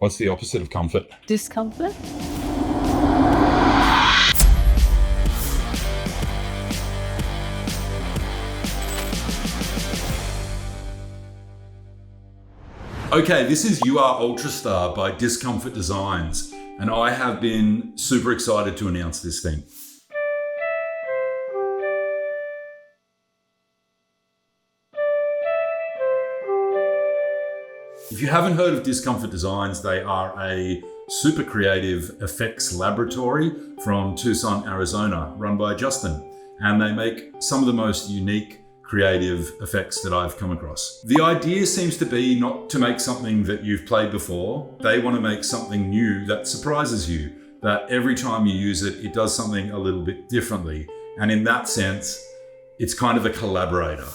What's the opposite of comfort? Discomfort. Okay, this is You Are Ultrastar by Discomfort Designs, and I have been super excited to announce this thing. If you haven't heard of Discomfort Designs, they are a super creative effects laboratory from Tucson, Arizona, run by Justin. And they make some of the most unique creative effects that I've come across. The idea seems to be not to make something that you've played before. They want to make something new that surprises you, that every time you use it, it does something a little bit differently. And in that sense, it's kind of a collaborator.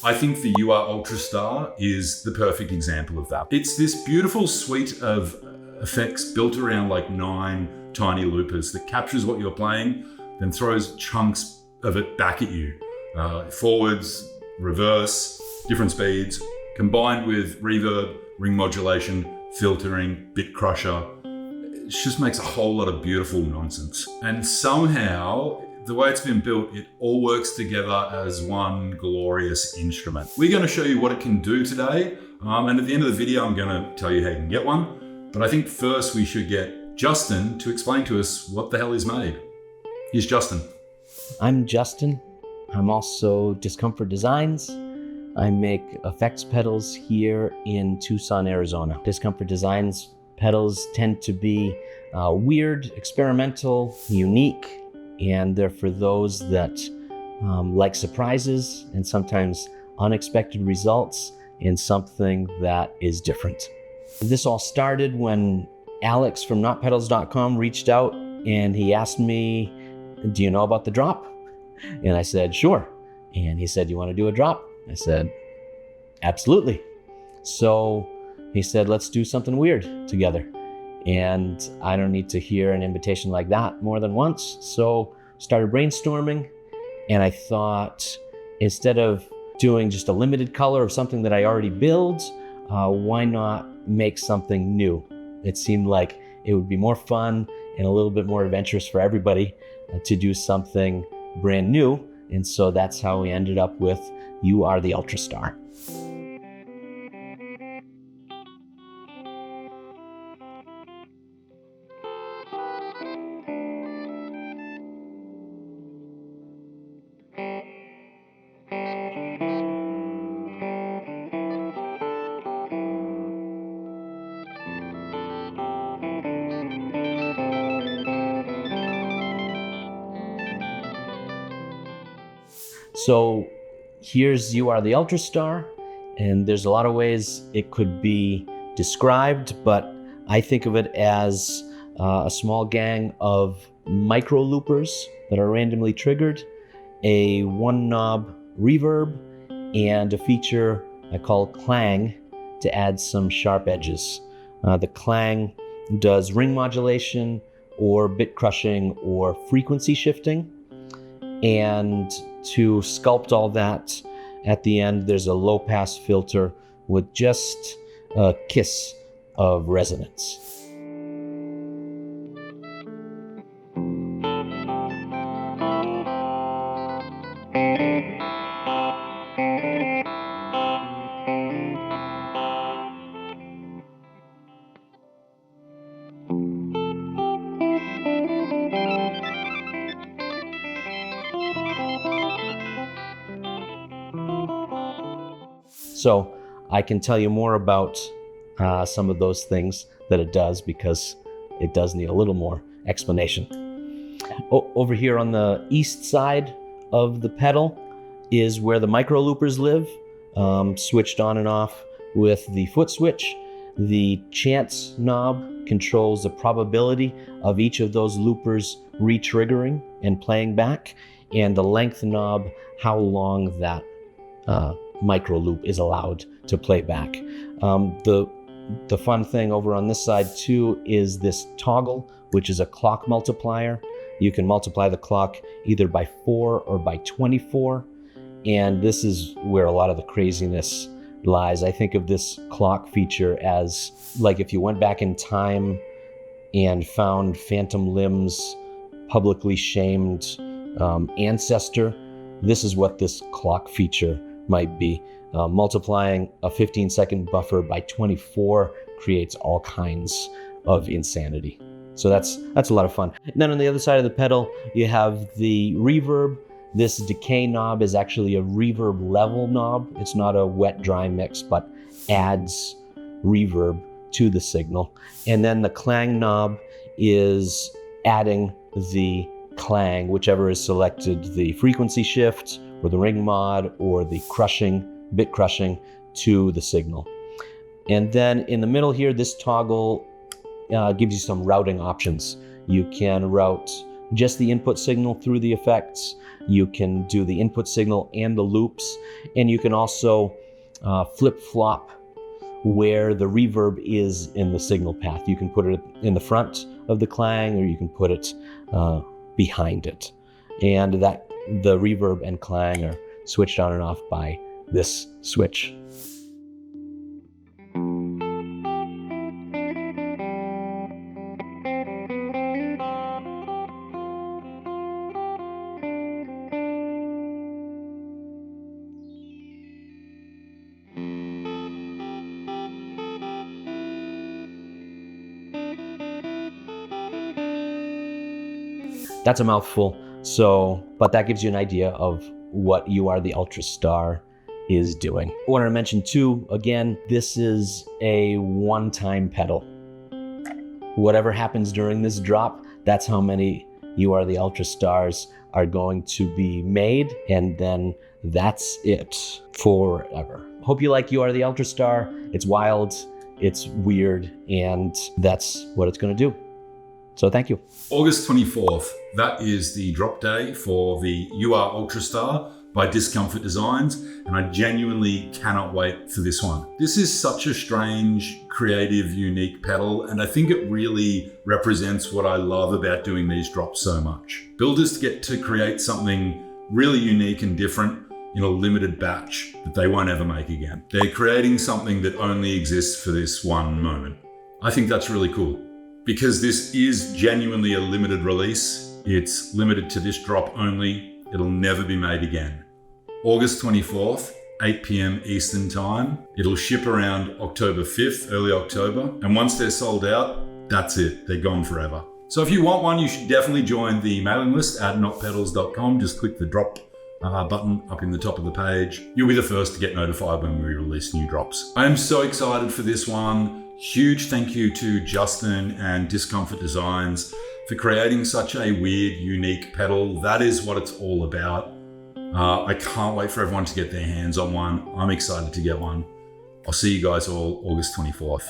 I think the You Are Ultrastar is the perfect example of that. It's this beautiful suite of effects built around like 9 tiny loopers that captures what you're playing, then throws chunks of it back at you. Forwards, reverse, different speeds, combined with reverb, ring modulation, filtering, bit crusher. It just makes a whole lot of beautiful nonsense. And somehow, the way it's been built, it all works together as one glorious instrument. We're going to show you what it can do today. And at the end of the video, I'm going to tell you how you can get one. But I think first we should get Justin to explain to us what the hell is made. Here's Justin. I'm Justin. I'm also Discomfort Designs. I make effects pedals here in Tucson, Arizona. Discomfort Designs pedals tend to be weird, experimental, unique, and they're for those that like surprises and sometimes unexpected results in something that is different. This all started when Alex from NotPedals.com reached out and he asked me, "Do you know about the drop?" And I said, "Sure." And he said, "You want to do a drop?" I said, "Absolutely." So he said, "Let's do something weird together." And I don't need to hear an invitation like that more than once. So started brainstorming, and I thought, instead of doing just a limited color of something that I already build, why not make something new? It seemed like it would be more fun and a little bit more adventurous for everybody to do something brand new. And so that's how we ended up with You Are The Ultrastar. So here's You Are The Ultrastar, and there's a lot of ways it could be described, but I think of it as a small gang of micro loopers that are randomly triggered, a one knob reverb, and a feature I call clang to add some sharp edges. The clang does ring modulation or bit crushing or frequency shifting. And to sculpt all that, at the end, there's a low pass filter with just a kiss of resonance. So I can tell you more about some of those things that it does, because it does need a little more explanation. Over here on the east side of the pedal is where the micro loopers live, switched on and off with the foot switch. The chance knob controls the probability of each of those loopers re-triggering and playing back, and the length knob, how long that micro loop is allowed to play back. The fun thing over on this side too is this toggle, which is a clock multiplier. You can multiply the clock either by 4 or by 24. And this is where a lot of the craziness lies. I think of this clock feature as like if you went back in time and found Phantom Limb's publicly shamed ancestor, this is what this clock feature might be. Multiplying a 15-second buffer by 24 creates all kinds of insanity. So that's a lot of fun. And then on the other side of the pedal, you have the reverb. This decay knob is actually a reverb level knob. It's not a wet-dry mix, but adds reverb to the signal. And then the clang knob is adding the clang, whichever is selected, the frequency shift or the ring mod or the bit crushing to the signal. And then in the middle here, this toggle gives you some routing options. You can route just the input signal through the effects. You can do the input signal and the loops. And you can also flip-flop where the reverb is in the signal path. You can put it in the front of the clang, or you can put it behind it. And that the reverb and clang are switched on and off by this switch. That's a mouthful, but that gives you an idea of what You Are The Ultrastar is doing. I wanted to mention too, again, this is a one-time pedal. Whatever happens during this drop, that's how many You Are The Ultrastars are going to be made, and then that's it forever. Hope you like You Are The Ultrastar. It's wild, it's weird, and that's what it's gonna do. So thank you. August 24th, that is the drop day for the You Are Ultrastar by Discomfort Designs, and I genuinely cannot wait for this one. This is such a strange, creative, unique pedal, and I think it really represents what I love about doing these drops so much. Builders get to create something really unique and different in a limited batch that they won't ever make again. They're creating something that only exists for this one moment. I think that's really cool, because this is genuinely a limited release. It's limited to this drop only. It'll never be made again. August 24th, 8 p.m. Eastern time. It'll ship around October 5th, early October. And once they're sold out, that's it. They're gone forever. So if you want one, you should definitely join the mailing list at NotPedals.com. Just click the drop button up in the top of the page. You'll be the first to get notified when we release new drops. I am so excited for this one. Huge thank you to Justin and Discomfort Designs for creating such a weird, unique pedal. That is what it's all about. I can't wait for everyone to get their hands on one. I'm excited to get one. I'll see you guys all August 24th.